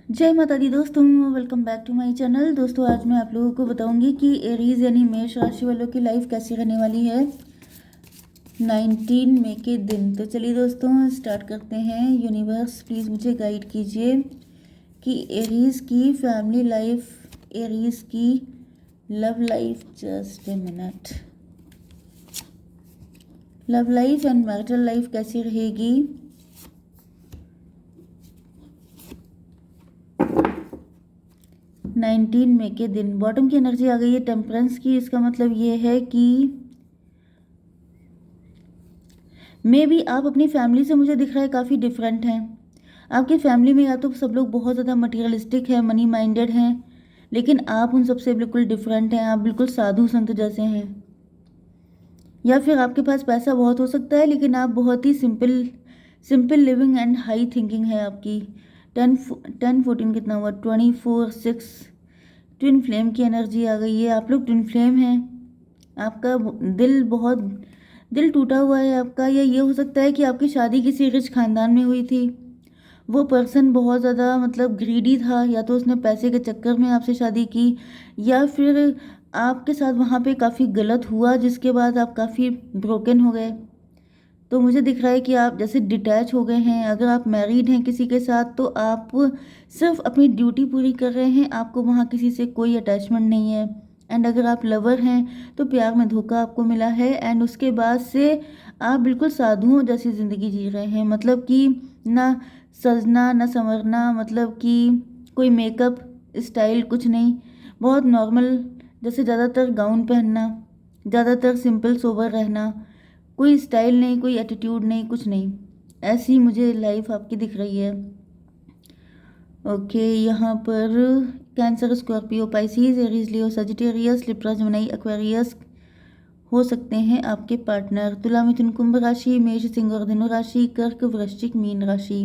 जय माता दी दोस्तों, welcome back to my channel. दोस्तों आज मैं आप लोगों को बताऊंगी कि एरीज यानी मेष राशि वालों की लाइफ कैसी रहने वाली है 19 मई के दिन। तो चलिए दोस्तों स्टार्ट करते हैं। यूनिवर्स प्लीज़ मुझे गाइड कीजिए कि एरीज की फैमिली लाइफ, एरीज की love life, just a minute, love life and marital life कैसी रहेगी 19 मई के दिन। बॉटम की एनर्जी आ गई है टेम्परेंस की। इसका मतलब ये है कि मे भी आप अपनी फैमिली से, मुझे दिख रहा है, काफ़ी डिफरेंट हैं। आपकी फैमिली में या तो सब लोग बहुत ज़्यादा मटीरियलिस्टिक हैं, मनी माइंडेड हैं, लेकिन आप उन सबसे बिल्कुल डिफरेंट हैं। आप बिल्कुल साधु संत जैसे हैं। या फिर आपके पास पैसा बहुत हो सकता है, लेकिन आप बहुत ही simple living and high thinking है आपकी। 10 14 कितना हुआ, 24 6। ट्विन फ्लेम की एनर्जी आ गई है। आप लोग ट्विन फ्लेम हैं। आपका दिल टूटा हुआ है आपका। या ये हो सकता है कि आपकी शादी किसी रिच खानदान में हुई थी। वो पर्सन बहुत ज़्यादा मतलब ग्रीडी था, या तो उसने पैसे के चक्कर में आपसे शादी की, या फिर आपके साथ वहाँ पे काफ़ी गलत हुआ, जिसके बाद आप काफ़ी ब्रोकन हो गए। तो मुझे दिख रहा है कि आप जैसे डिटैच हो गए हैं। अगर आप मैरिड हैं किसी के साथ तो आप सिर्फ अपनी ड्यूटी पूरी कर रहे हैं, आपको वहाँ किसी से कोई अटैचमेंट नहीं है। एंड अगर आप लवर हैं तो प्यार में धोखा आपको मिला है। एंड उसके बाद से आप बिल्कुल साधुओं जैसी ज़िंदगी जी रहे हैं। मतलब कि ना सजना ना संवरना, मतलब कि कोई मेकअप स्टाइल कुछ नहीं, बहुत नॉर्मल, जैसे ज़्यादातर गाउन पहनना, ज़्यादातर सिंपल सोबर रहना, कोई स्टाइल नहीं, कोई एटीट्यूड नहीं, कुछ नहीं। ऐसी मुझे लाइफ आपकी दिख रही है। ओके, यहाँ पर कैंसर, स्कॉर्पियो, पाइसिस, एरीज, लियो, सजिटेरियस, लिब्रा, जमिनी, एक्वेरियस हो सकते हैं आपके पार्टनर। तुला, मिथुन, कुंभ राशि, मेष, सिंह और धनु राशि, कर्क, वृश्चिक, मीन राशि।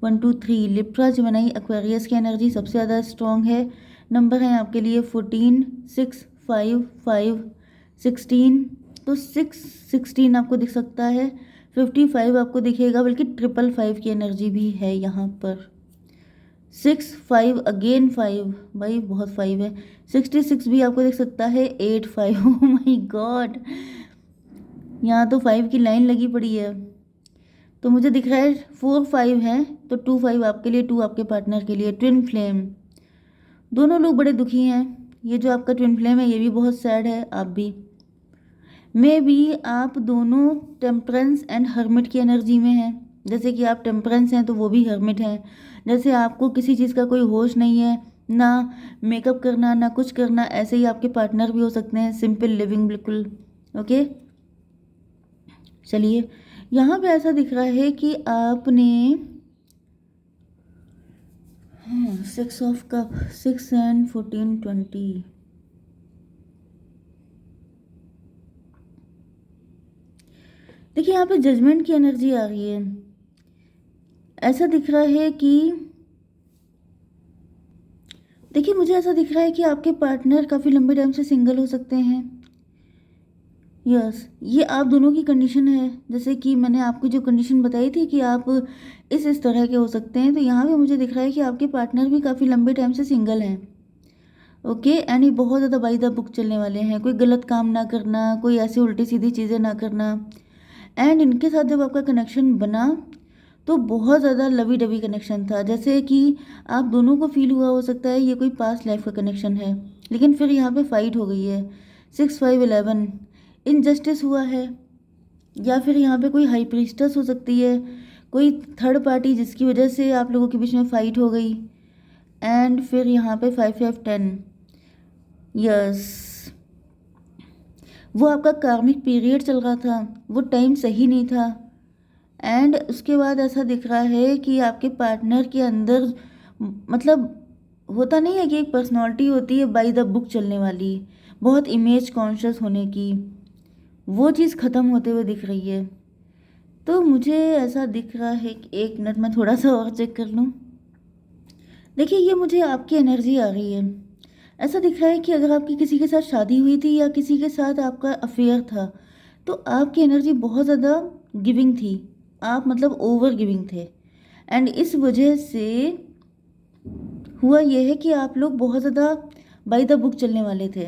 1 2 3 लिब्रा, जमिनी, एक्वेरियस की एनर्जी सबसे ज़्यादा स्ट्रॉन्ग है। नंबर हैं आपके लिए 14 6 5 5 16। तो 16 आपको दिख सकता है, 55 आपको दिखेगा, बल्कि 555 की एनर्जी भी है यहाँ पर। 6 5 अगेन 5, भाई बहुत 5 है। 66 भी आपको दिख सकता है, 8 5। ओ माई गॉड, यहाँ तो 5 की लाइन लगी पड़ी है। तो मुझे दिख रहा है 4 5 है, तो 2 5 आपके लिए, 2 आपके पार्टनर के लिए। ट्विन फ्लेम, दोनों लोग बड़े दुखी हैं। ये जो आपका ट्विन फ्लेम है ये भी बहुत सैड है, आप भी। मे बी आप दोनों टेम्परेंस एंड हर्मिट की एनर्जी में हैं। जैसे कि आप टेम्परेंस हैं तो वो भी हर्मिट हैं। जैसे आपको किसी चीज़ का कोई होश नहीं है, ना मेकअप करना ना कुछ करना, ऐसे ही आपके पार्टनर भी हो सकते हैं, सिंपल लिविंग बिल्कुल। ओके, चलिए यहाँ पे ऐसा दिख रहा है कि आपने 6 ऑफ कप, 6 एंड 14 20। देखिए यहाँ पे जजमेंट की एनर्जी आ रही है। ऐसा दिख रहा है कि, देखिए मुझे ऐसा दिख रहा है कि आपके पार्टनर काफ़ी लंबे टाइम से सिंगल हो सकते हैं। यस, ये आप दोनों की कंडीशन है। जैसे कि मैंने आपको जो कंडीशन बताई थी कि आप इस तरह के हो सकते हैं, तो यहाँ पे मुझे दिख रहा है कि आपके पार्टनर भी काफ़ी लंबे टाइम से सिंगल हैं। ओके, एंड ये बहुत ज़्यादा बाई द बुक चलने वाले हैं। कोई गलत काम ना करना, कोई ऐसी उल्टी सीधी चीज़ें ना करना। एंड इनके साथ जब आपका कनेक्शन बना तो बहुत ज़्यादा लवी डवी कनेक्शन था। जैसे कि आप दोनों को फील हुआ हो सकता है ये कोई पास्ट लाइफ का कनेक्शन है, लेकिन फिर यहाँ पे फाइट हो गई है। 6 5 11 इनजस्टिस हुआ है। या फिर यहाँ पे कोई हाई प्रीस्टस हो सकती है, कोई थर्ड पार्टी जिसकी वजह से आप लोगों के बीच में फाइट हो गई। एंड फिर यहाँ पे 5 5 10। यस, वो आपका कार्मिक पीरियड चल रहा था, वो टाइम सही नहीं था। एंड उसके बाद ऐसा दिख रहा है कि आपके पार्टनर के अंदर, मतलब होता नहीं है कि एक पर्सनालिटी होती है बाय द बुक चलने वाली, बहुत इमेज कॉन्शियस होने की, वो चीज़ ख़त्म होते हुए दिख रही है। तो मुझे ऐसा दिख रहा है कि, एक मिनट मैं थोड़ा सा और चेक कर लूँ। देखिए ये मुझे आपकी एनर्जी आ रही है। ऐसा दिख रहा है कि अगर आपकी किसी के साथ शादी हुई थी या किसी के साथ आपका अफेयर था, तो आपकी एनर्जी बहुत ज़्यादा गिविंग थी। आप मतलब ओवर गिविंग थे। एंड इस वजह से हुआ ये है कि आप लोग बहुत ज़्यादा बाय द बुक चलने वाले थे,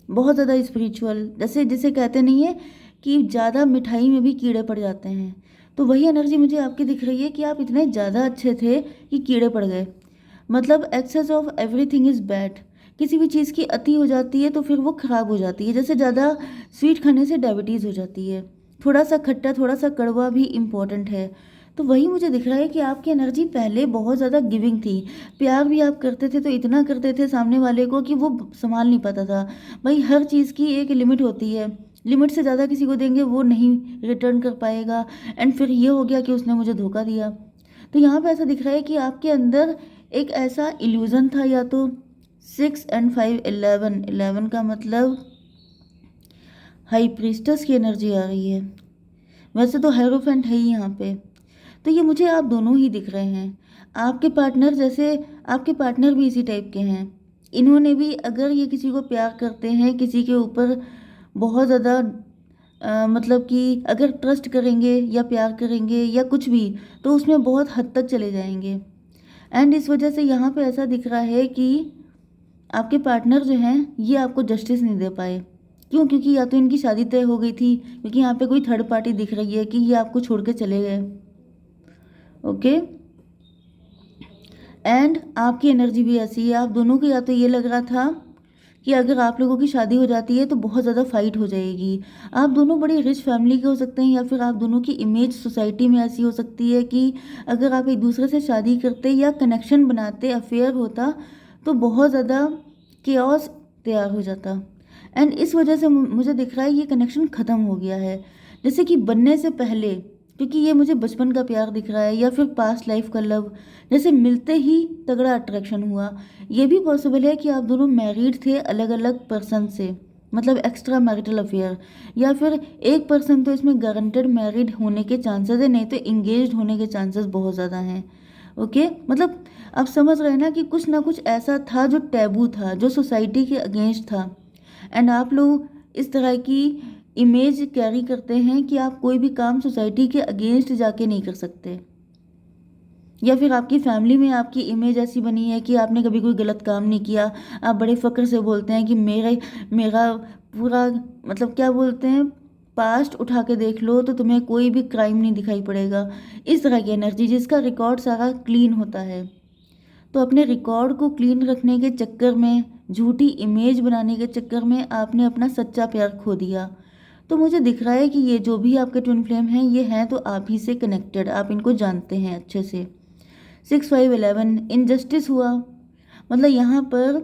बहुत ज़्यादा स्पिरिचुअल, जैसे जिसे कहते नहीं है कि ज़्यादा मिठाई में भी कीड़े पड़ जाते हैं, तो वही एनर्जी मुझे आपकी दिख रही है कि आप इतने ज़्यादा अच्छे थे कि कीड़े पड़ गए। मतलब excess of everything is bad. किसी भी चीज़ की अति हो जाती है तो फिर वो ख़राब हो जाती है। जैसे ज़्यादा स्वीट खाने से डायबिटीज़ हो जाती है, थोड़ा सा खट्टा थोड़ा सा कड़वा भी इम्पॉर्टेंट है। तो वही मुझे दिख रहा है कि आपकी एनर्जी पहले बहुत ज़्यादा गिविंग थी, प्यार भी आप करते थे तो इतना करते थे सामने वाले को कि वो संभाल नहीं पाता था। भाई हर चीज़ की एक लिमिट होती है, लिमिट से ज़्यादा किसी को देंगे वो नहीं रिटर्न कर पाएगा, एंड फिर ये हो गया कि उसने मुझे धोखा दिया। तो यहाँ पे ऐसा दिख रहा है कि आपके अंदर एक ऐसा इल्यूज़न था, या तो 6 एंड 5 11, 11 का मतलब हाई प्रीस्टस की एनर्जी आ रही है। वैसे तो हेरोफेंट है ही यहाँ पे। तो ये मुझे आप दोनों ही दिख रहे हैं। आपके पार्टनर जैसे, आपके पार्टनर भी इसी टाइप के हैं। इन्होंने भी, अगर ये किसी को प्यार करते हैं, किसी के ऊपर बहुत ज़्यादा मतलब कि अगर ट्रस्ट करेंगे या प्यार करेंगे या कुछ भी, तो उसमें बहुत हद तक चले जाएंगे। एंड इस वजह से यहाँ पे ऐसा दिख रहा है कि आपके पार्टनर जो हैं ये आपको जस्टिस नहीं दे पाए। क्यों? क्योंकि या तो इनकी शादी तय हो गई थी, क्योंकि यहाँ पे कोई थर्ड पार्टी दिख रही है कि ये आपको छोड़ के चले गए। ओके, एंड आपकी एनर्जी भी ऐसी है। आप दोनों को या तो ये लग रहा था कि अगर आप लोगों की शादी हो जाती है तो बहुत ज़्यादा फाइट हो जाएगी। आप दोनों बड़ी रिच फैमिली के हो सकते हैं, या फिर आप दोनों की इमेज सोसाइटी में ऐसी हो सकती है कि अगर आप एक दूसरे से शादी करते या कनेक्शन बनाते, अफेयर होता, तो बहुत ज़्यादा केओस तैयार हो जाता। एंड इस वजह से मुझे दिख रहा है ये कनेक्शन ख़त्म हो गया है, जैसे कि बनने से पहले, क्योंकि ये मुझे बचपन का प्यार दिख रहा है या फिर पास्ट लाइफ का लव, जैसे मिलते ही तगड़ा अट्रैक्शन हुआ। ये भी पॉसिबल है कि आप दोनों मैरिड थे अलग अलग पर्सन से, मतलब एक्स्ट्रा मैरिटल अफेयर, या फिर एक पर्सन तो इसमें गारंटेड मैरिड होने के चांसेस है, नहीं तो इंगेज्ड होने के चांसेस बहुत ज़्यादा हैं। ओके, मतलब आप समझ रहे हैं ना कि कुछ ना कुछ ऐसा था जो टैबू था, जो सोसाइटी के अगेंस्ट था। एंड आप लोग इस तरह की इमेज कैरी करते हैं कि आप कोई भी काम सोसाइटी के अगेंस्ट जाके नहीं कर सकते, या फिर आपकी फैमिली में आपकी इमेज ऐसी बनी है कि आपने कभी कोई गलत काम नहीं किया। आप बड़े फ़क्र से बोलते हैं कि मेरा पूरा, मतलब क्या बोलते हैं, पास्ट उठा के देख लो तो तुम्हें कोई भी क्राइम नहीं दिखाई पड़ेगा। इस तरह की एनर्जी जिसका रिकॉर्ड सारा क्लीन होता है। तो अपने रिकॉर्ड को क्लीन रखने के चक्कर में, झूठी इमेज बनाने के चक्कर में आपने अपना सच्चा प्यार खो दिया। तो मुझे दिख रहा है कि ये जो भी आपके ट्विन फ्लेम हैं ये हैं तो आप ही से कनेक्टेड, आप इनको जानते हैं अच्छे से। 6 5 11 इनजस्टिस हुआ, मतलब यहाँ पर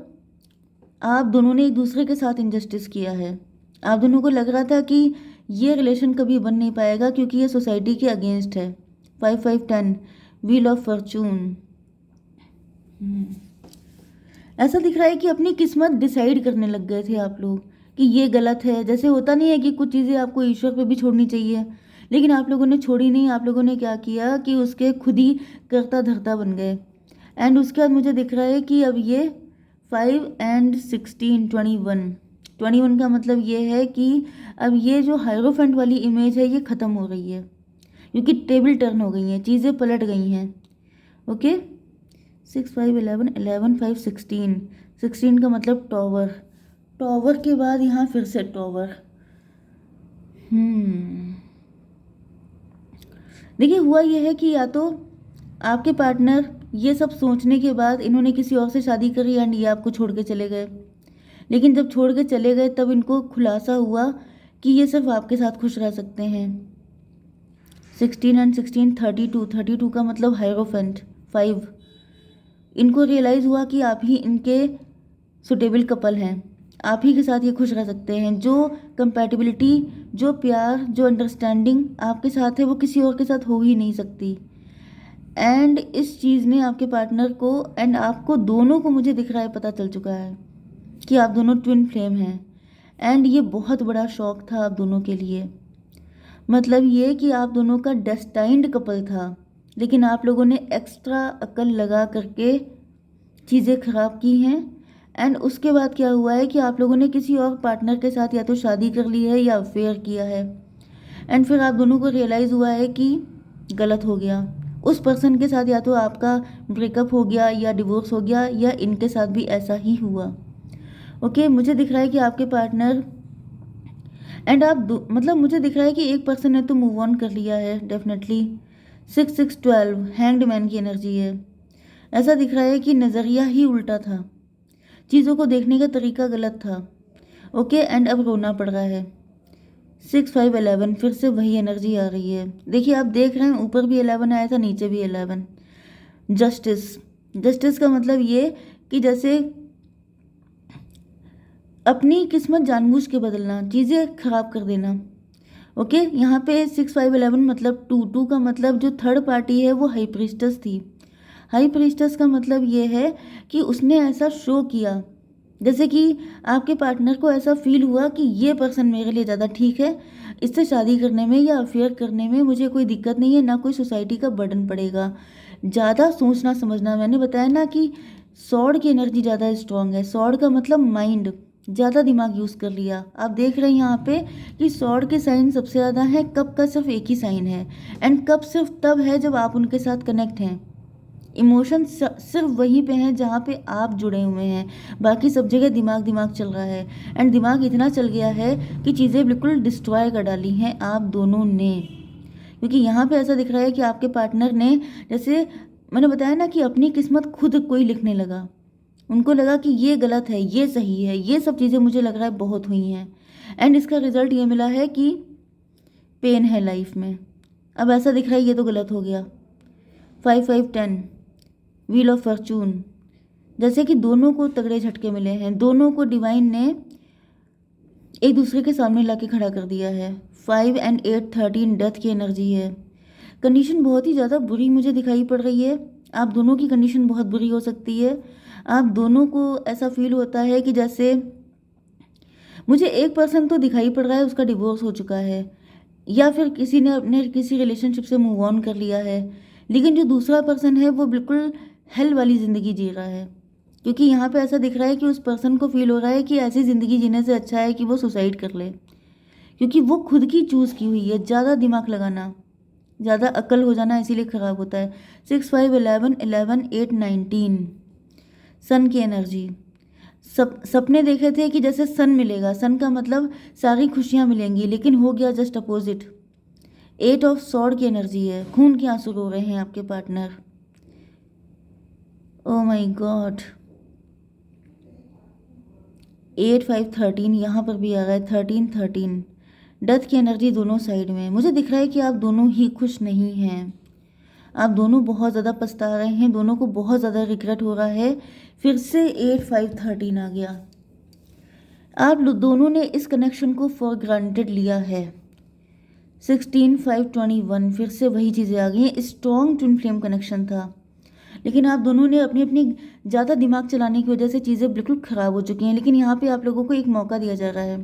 आप दोनों ने एक दूसरे के साथ इनजस्टिस किया है। आप दोनों को लग रहा था कि ये रिलेशन कभी बन नहीं पाएगा क्योंकि ये सोसाइटी के अगेंस्ट है। 5 5 10 व्हील ऑफ फॉर्चून। ऐसा दिख रहा है कि अपनी किस्मत डिसाइड करने लग गए थे आप लोग कि ये गलत है। जैसे होता नहीं है कि कुछ चीज़ें आपको ईश्वर पे भी छोड़नी चाहिए, लेकिन आप लोगों ने छोड़ी नहीं। आप लोगों ने क्या किया कि उसके खुद ही करता धरता बन गए। एंड उसके बाद मुझे दिख रहा है कि अब ये 5 एंड 16 21 का मतलब ये है कि अब ये जो हायरोफेंट वाली इमेज है ये ख़त्म हो रही है, क्योंकि टेबल टर्न हो गई हैं, चीज़ें पलट गई हैं। ओके, 6 5 11 11 5 16, 16 का मतलब टॉवर, टॉवर के बाद यहाँ फिर से टॉवर। देखिए हुआ ये है कि या तो आपके पार्टनर ये सब सोचने के बाद इन्होंने किसी और से शादी करी एंड ये आपको छोड़ के चले गए, लेकिन जब छोड़ के चले गए तब इनको खुलासा हुआ कि ये सिर्फ आपके साथ खुश रह सकते हैं। 16 एंड 16 32 का मतलब हायरोफेंट 5। इनको रियलाइज़ हुआ कि आप ही इनके सुटेबल कपल हैं, आप ही के साथ ये खुश रह सकते हैं। जो कंपैटिबिलिटी, जो प्यार, जो अंडरस्टैंडिंग आपके साथ है वो किसी और के साथ हो ही नहीं सकती। एंड इस चीज़ ने आपके पार्टनर को एंड आपको दोनों को, मुझे दिख रहा है, पता चल चुका है कि आप दोनों ट्विन फ्लेम हैं। एंड ये बहुत बड़ा शौक था आप दोनों के लिए। मतलब ये कि आप दोनों का डेस्टाइंड कपल था, लेकिन आप लोगों ने एक्स्ट्रा अकल लगा करके चीज़ें ख़राब की हैं। एंड उसके बाद क्या हुआ है कि आप लोगों ने किसी और पार्टनर के साथ या तो शादी कर ली है या अफेयर किया है। एंड फिर आप दोनों को रियलाइज़ हुआ है कि गलत हो गया, उस पर्सन के साथ या तो आपका ब्रेकअप हो गया या डिवोर्स हो गया, या इनके साथ भी ऐसा ही हुआ। ओके, मुझे दिख रहा है कि आपके पार्टनर एंड आप मतलब मुझे दिख रहा है कि एक पर्सन ने तो मूव ऑन कर लिया है डेफिनेटली। 6 6 12 हैंग्ड मैन की एनर्जी है। ऐसा दिख रहा है कि नज़रिया ही उल्टा था, चीज़ों को देखने का तरीका गलत था। ओके, एंड अब रोना पड़ रहा है। 6 5 11 फिर से वही एनर्जी आ रही है। देखिए आप देख रहे हैं ऊपर भी 11 आया था, नीचे भी 11। जस्टिस, जस्टिस का मतलब ये कि जैसे अपनी किस्मत जानबूझ के बदलना, चीज़ें खराब कर देना। ओके, यहाँ पे 6 5 11 मतलब 2 का मतलब जो थर्ड पार्टी है वो हाई प्रीस्टस थी। हाई प्रीस्टस का मतलब ये है कि उसने ऐसा शो किया जैसे कि आपके पार्टनर को ऐसा फील हुआ कि ये पर्सन मेरे लिए ज़्यादा ठीक है, इससे शादी करने में या अफेयर करने में मुझे कोई दिक्कत नहीं है, ना कोई सोसाइटी का बर्डन पड़ेगा। ज़्यादा सोचना समझना, मैंने बताया ना कि सॉर्ड की एनर्जी ज़्यादा स्ट्रांग है। सॉर्ड का मतलब माइंड, ज़्यादा दिमाग यूज़ कर लिया। आप देख रहे हैं यहाँ पे कि सॉर्ड के साइन सबसे ज़्यादा है, कप का सिर्फ एक ही साइन है, एंड कप सिर्फ तब है जब आप उनके साथ कनेक्ट हैं। इमोशन सिर्फ वहीं पे हैं जहाँ पे आप जुड़े हुए हैं, बाकी सब जगह दिमाग दिमाग चल रहा है। एंड दिमाग इतना चल गया है कि चीज़ें बिल्कुल डिस्ट्रॉय कर डाली हैं आप दोनों ने, क्योंकि यहाँ पे ऐसा दिख रहा है कि आपके पार्टनर ने, जैसे मैंने बताया ना कि अपनी किस्मत खुद कोई लिखने लगा। उनको लगा कि ये गलत है, ये सही है, ये सब चीज़ें मुझे लग रहा है बहुत हुई हैं, एंड इसका रिजल्ट ये मिला है कि पेन है लाइफ में। अब ऐसा दिख रहा है ये तो गलत हो गया। 5 5 10 व्हील ऑफ फॉर्चून, जैसे कि दोनों को तगड़े झटके मिले हैं, दोनों को डिवाइन ने एक दूसरे के सामने लाके खड़ा कर दिया है। 5 एंड 8 13 डेथ की एनर्जी है। कंडीशन बहुत ही ज़्यादा बुरी मुझे दिखाई पड़ रही है। आप दोनों की कंडीशन बहुत बुरी हो सकती है। आप दोनों को ऐसा फील होता है कि जैसे मुझे एक पर्सन तो दिखाई पड़ रहा है उसका डिवोर्स हो चुका है, या फिर किसी ने अपने किसी रिलेशनशिप से मूव ऑन कर लिया है, लेकिन जो दूसरा पर्सन है वो बिल्कुल हेल वाली ज़िंदगी जी रहा है। क्योंकि यहाँ पे ऐसा दिख रहा है कि उस पर्सन को फील हो रहा है कि ऐसी ज़िंदगी जीने से अच्छा है कि वो सुसाइड कर ले, क्योंकि वो खुद की चूज़ की हुई है। ज़्यादा दिमाग लगाना, ज़्यादा अक्ल हो जाना इसीलिए ख़राब होता है। 6 5 11 11 8 19 सन की एनर्जी। सपने देखे थे कि जैसे सन मिलेगा, सन का मतलब सारी खुशियाँ मिलेंगी, लेकिन हो गया जस्ट अपोजिट। 8 ऑफ सॉर्ड की एनर्जी है। खून के आंसू रो रहे हैं आपके पार्टनर। Oh my God. 8 5 13 यहाँ पर भी आ रहा है। 13 13 डेथ की एनर्जी दोनों साइड में। मुझे दिख रहा है कि आप दोनों ही खुश नहीं हैं, आप दोनों बहुत ज़्यादा पछता रहे हैं, दोनों को बहुत ज़्यादा रिग्रेट हो रहा है। फिर से 8 5 13 आ गया। आप दोनों ने इस कनेक्शन को फॉर ग्रांटेड लिया है। 16 5 21 फिर से वही चीज़ें आ गई हैं। स्ट्रॉन्ग ट्विन फ्लेम कनेक्शन था, लेकिन आप दोनों ने अपनी अपनी ज़्यादा दिमाग चलाने की वजह से चीज़ें बिल्कुल ख़राब हो चुकी हैं। लेकिन यहाँ पे आप लोगों को एक मौका दिया जा रहा है,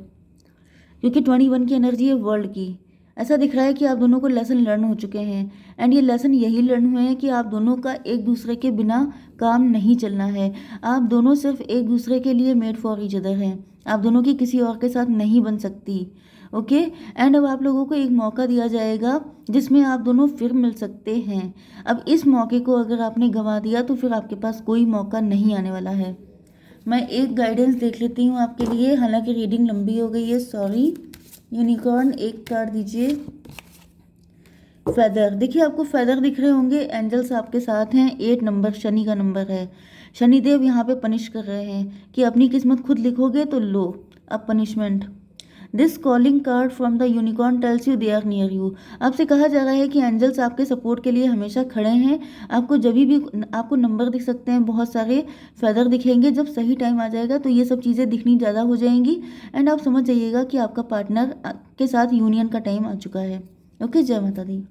क्योंकि 21 की एनर्जी है वर्ल्ड की। ऐसा दिख रहा है कि आप दोनों को लेसन लर्न हो चुके हैं, एंड ये लेसन यही लर्न हुए हैं कि आप दोनों का एक दूसरे के बिना काम नहीं चलना है। आप दोनों सिर्फ एक दूसरे के लिए मेड फॉर ईच अदर हैं। आप दोनों की किसी और के साथ नहीं बन सकती। ओके, एंड अब आप लोगों को एक मौका दिया जाएगा जिसमें आप दोनों फिर मिल सकते हैं। अब इस मौके को अगर आपने गंवा दिया तो फिर आपके पास कोई मौका नहीं आने वाला है। मैं एक गाइडेंस देख लेती हूँ आपके लिए, हालांकि रीडिंग लंबी हो गई है, सॉरी। यूनिकॉर्न एक कार्ड दीजिए। फेदर, देखिए आपको फेदर दिख रहे होंगे, एंजल्स आपके साथ हैं। 8 नंबर शनि का नंबर है। शनिदेव यहाँ पे पनिश कर रहे हैं कि अपनी किस्मत खुद लिखोगे तो लो अब punishment. This calling card from the unicorn tells you they are near you. आपसे कहा जा रहा है कि एंजल्स आपके सपोर्ट के लिए हमेशा खड़े हैं। आपको जब भी आपको नंबर दिख सकते हैं, बहुत सारे फेदर दिखेंगे। जब सही टाइम आ जाएगा तो ये सब चीज़ें दिखनी ज़्यादा हो जाएंगी, एंड आप समझ जाइएगा कि आपका पार्टनर के साथ यूनियन का टाइम आ चुका है। ओके, जय माता दी।